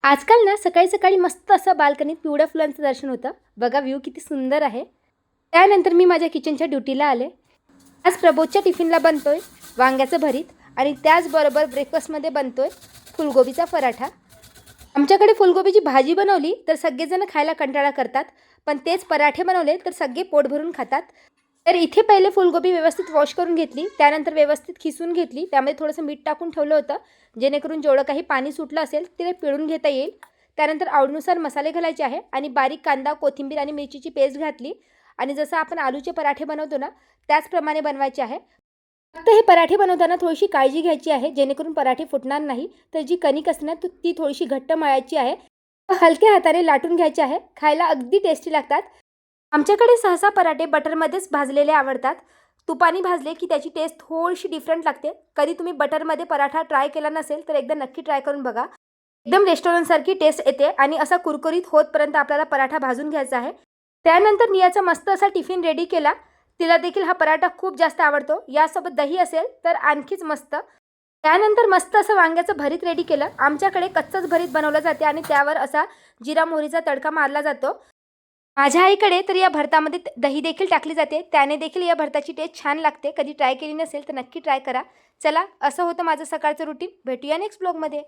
आजकाल ना सकाळी सकाळी मस्त असं बाल्कनीत पिवळ्या फुलांचं दर्शन होतं. बघा व्ह्यू किती सुंदर आहे. त्यानंतर मी माझ्या किचनच्या ड्युटीला आले. आज प्रबोधच्या टिफिनला बनतोय वांग्याचं भरीत आणि त्याचबरोबर ब्रेकफास्टमध्ये बनतोय फुलगोबीचा पराठा. आमच्याकडे फुलगोबीची भाजी बनवली तर सगळेजण खायला कंटाळा करतात, पण तेच पराठे बनवले तर सगळे पोट भरून खातात. तर इथे पहिले फुलगोबी व्यवस्थित वॉश करून घेतली, त्यानंतर व्यवस्थित खिसून घेतली, त्यामध्ये थोडंसं मीठ टाकून ठेवलं होतं जेणेकरून जेवढं काही पाणी सुटलं असेल ते पिळून घेता येईल. त्यानंतर आवडीनुसार मसाले घालायचे आहे आणि बारीक कांदा, कोथिंबीर आणि मिरचीची पेस्ट घातली आणि जसं आपण आलूचे पराठे बनवतो ना त्याचप्रमाणे बनवायचे आहे. फक्त हे पराठे बनवताना थोडीशी काळजी घ्यायची आहे जेणेकरून पराठे फुटणार नाही. तर जी कणिक असते ना ती थोडीशी घट्ट मळायची आहे. हलक्या हाताने लाटून घ्यायचे आहे. खायला अगदी टेस्टी लागतात. आमच्याकडे सहसा पराठे बटरमध्येच भाजलेले आवडतात. तुपाने भाजले की त्याची टेस्ट थोडीशी डिफरंट लागते. कधी तुम्ही बटरमध्ये पराठा ट्राय केला नसेल तर एकदा नक्की ट्राय करून बघा. एकदम रेस्टॉरंटसारखी टेस्ट येते आणि असा कुरकुरीत होतपर्यंत आपल्याला पराठा भाजून घ्यायचा आहे. त्यानंतर नियाचा मस्त असा टिफिन रेडी केला. तिला देखील हा पराठा खूप जास्त आवडतो. यासोबत दही असेल तर आणखीच मस्त. त्यानंतर मस्त असं वांग्याचं भरीत रेडी केलं. आमच्याकडे कच्चंच भरीत बनवलं जाते आणि त्यावर असा जिरा मोहरीचा तडका मारला जातो. माझ्या आईकडे तर या भरतामध्ये दही देखील टाकली जाते. त्याने देखील या भरताची टेस्ट छान लागते. कधी ट्राय केली नसेल तर नक्की ट्राय करा. चला, असं होतं माझं सकाळचं रुटीन. भेटूया नेक्स्ट ब्लॉगमध्ये.